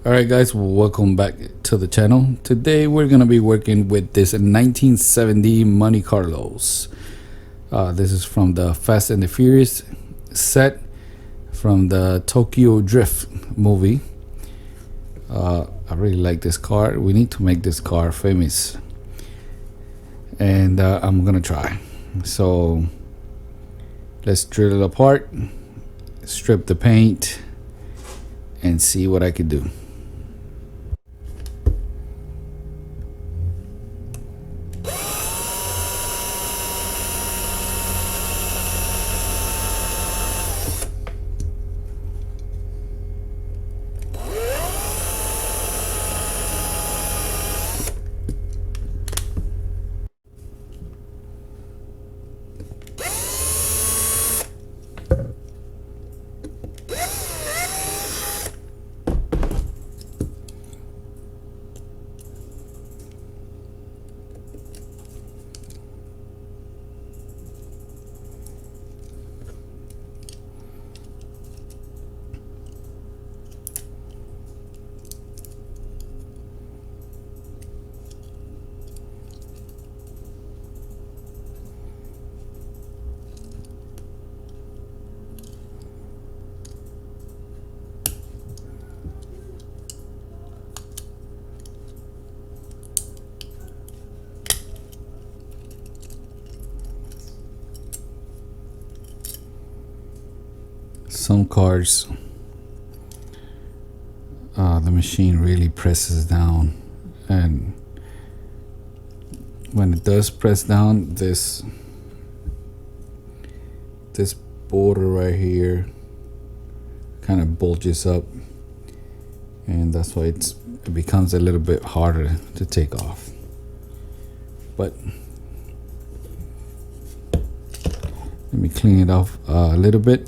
Alright guys, welcome back to the channel. Today we're going to be working with this 1970 Monte Carlos. This is from the Fast and the Furious set from the Tokyo Drift movie. I really like this car. We need to make this car famous. And I'm going to try. So let's drill it apart, strip the paint, and see what I can do. Some cars, the machine really presses down, and when it does press down, this border right here kind of bulges up, and that's why it becomes a little bit harder to take off. But let me clean it off a little bit.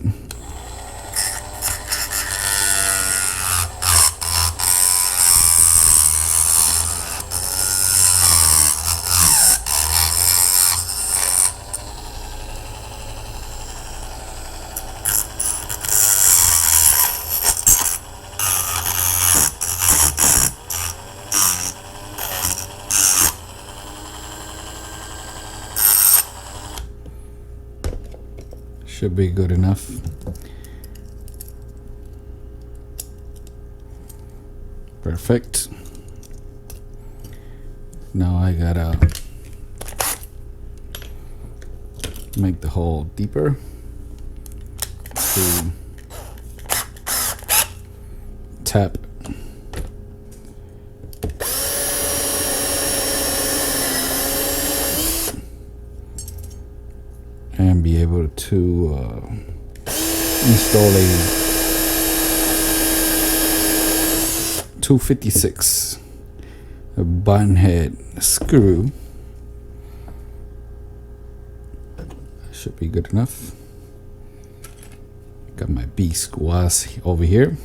Should be good enough. Perfect. Now I gotta make the hole deeper to tap and be able to install a 256 button head screw. Should be good enough. Got my B squash over here.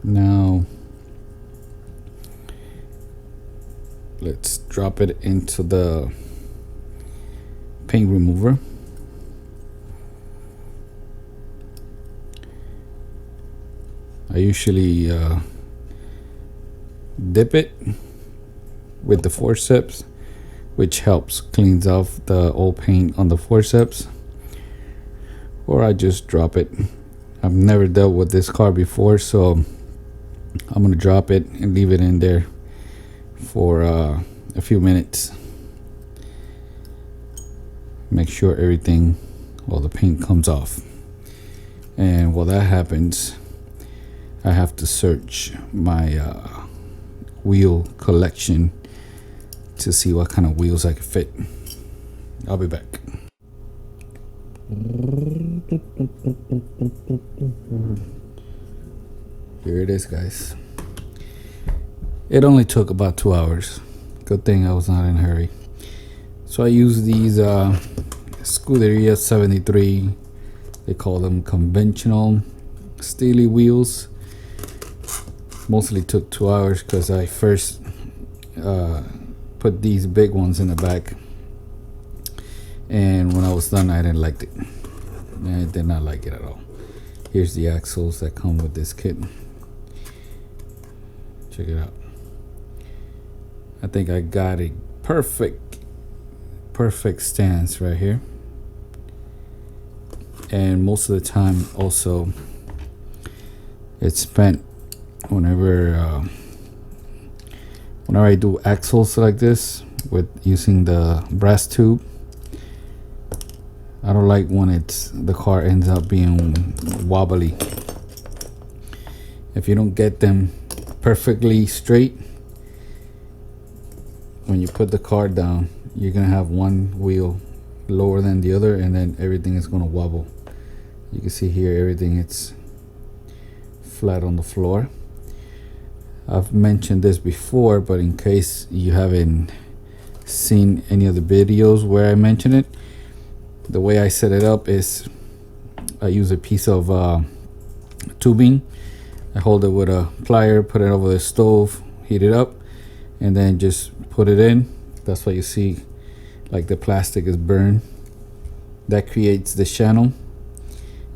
Now let's drop it into the paint remover. I usually dip it with the forceps, which helps cleans off the old paint on the forceps, or I just drop it. I've never dealt with this car before, so I'm gonna drop it and leave it in there for a few minutes. Make sure everything, all the paint comes off. And while that happens, I have to search my wheel collection to see what kind of wheels I can fit. I'll be back. Here it is, guys. It only took about 2 hours. Good thing I was not in a hurry. So I use these Scuderia 73. They call them conventional steely wheels. Mostly took 2 hours because I first put these big ones in the back, and when I was done I didn't like it. I did not like it at all. Here's the axles that come with this kit. Check it out. I think I got a perfect stance right here, and most of the time also it's spent whenever I do axles like this with using the brass tube. I don't like when the car ends up being wobbly. If you don't get them perfectly straight, when you put the car down, you're gonna have one wheel lower than the other, and then everything is gonna wobble. You can see here everything it's flat on the floor. I've mentioned this before, but in case you haven't seen any of the videos where I mention it, the way I set it up is I use a piece of tubing. I hold it with a plier, put it over the stove, heat it up, and then just put it in. That's why you see like the plastic is burned. That creates the channel.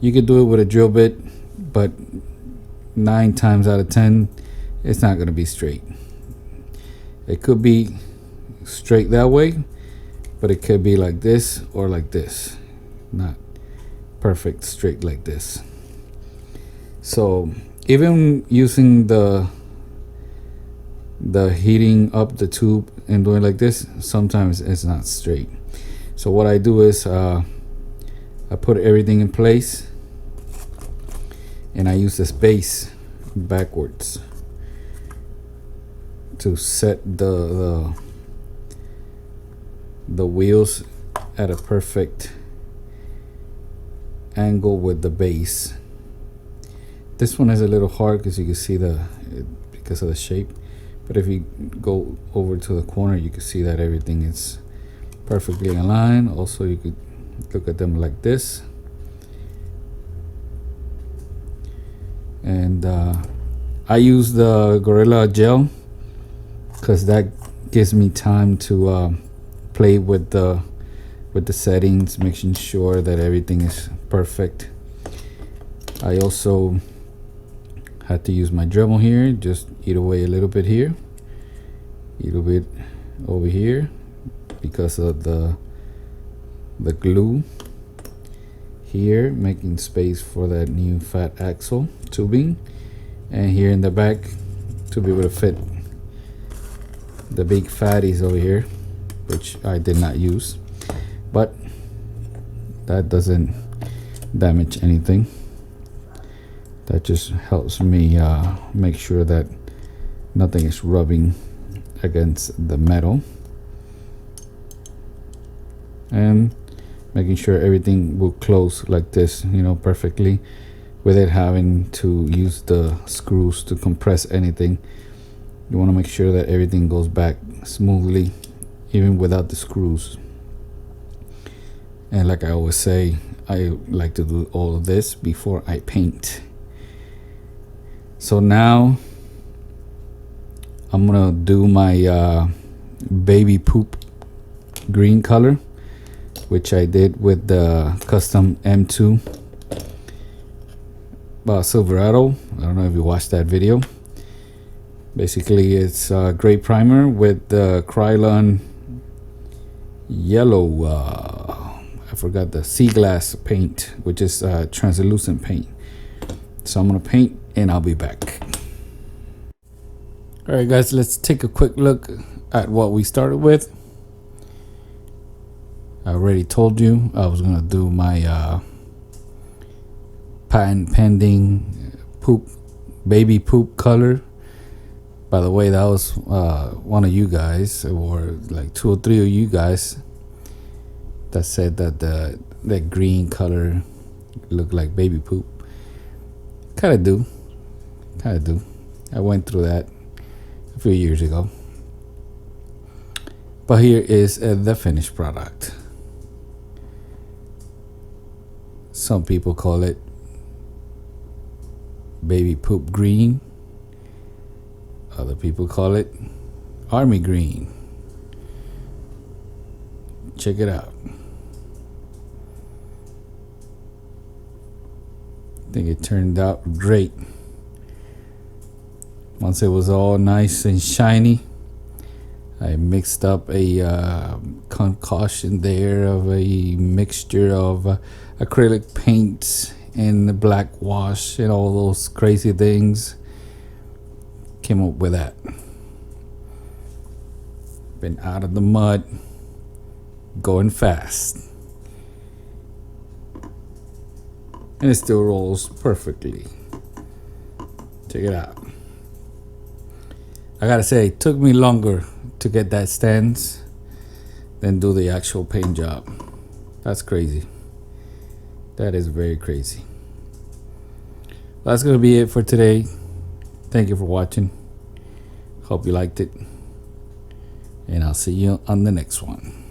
You could do it with a drill bit, but 9 times out of 10 it's not going to be straight. It could be straight that way, but it could be like this or like this, not perfect straight like this. So even using the heating up the tube and doing like this, sometimes it's not straight. So what I do is I put everything in place, and I use this base backwards to set the wheels at a perfect angle with the base. This one is a little hard because you can see because of the shape, but if you go over to the corner, you can see that everything is perfectly aligned. Also, you could look at them like this, and I use the Gorilla Gel because that gives me time to play with the settings, making sure that everything is perfect. I also had to use my Dremel here, just eat away a little bit here, a little bit over here because of the glue here, making space for that new fat axle tubing, and here in the back to be able to fit the big fatties over here, which I did not use, but that doesn't damage anything. That just helps me make sure that nothing is rubbing against the metal, and making sure everything will close like this, perfectly, without having to use the screws to compress anything. You want to make sure that everything goes back smoothly, even without the screws. And like I always say, I like to do all of this before I paint. So now I'm gonna do my baby poop green color, which I did with the custom M2 Silverado. I don't know if you watched that video. Basically, it's gray primer with the Krylon yellow, I forgot the sea glass paint, which is translucent paint. So I'm gonna paint and I'll be back. All right, guys, let's take a quick look at what we started with. I already told you I was gonna do my patent pending baby poop color. By the way, that was one of you guys, or like 2 or 3 of you guys, that said that that green color looked like baby poop. Kind of do, Kind of do. I went through that a few years ago. But here is the finished product. Some people call it baby poop green. Other people call it army green. Check it out. I think it turned out great. Once it was all nice and shiny, I mixed up a concoction there of a mixture of acrylic paints and the black wash and all those crazy things. Came up with that. Been out of the mud, going fast. And it still rolls perfectly. Check it out. I gotta say, it took me longer to get that stance than do the actual paint job. That's crazy. That is very crazy. That's gonna be it for today. Thank you for watching. Hope you liked it. And I'll see you on the next one.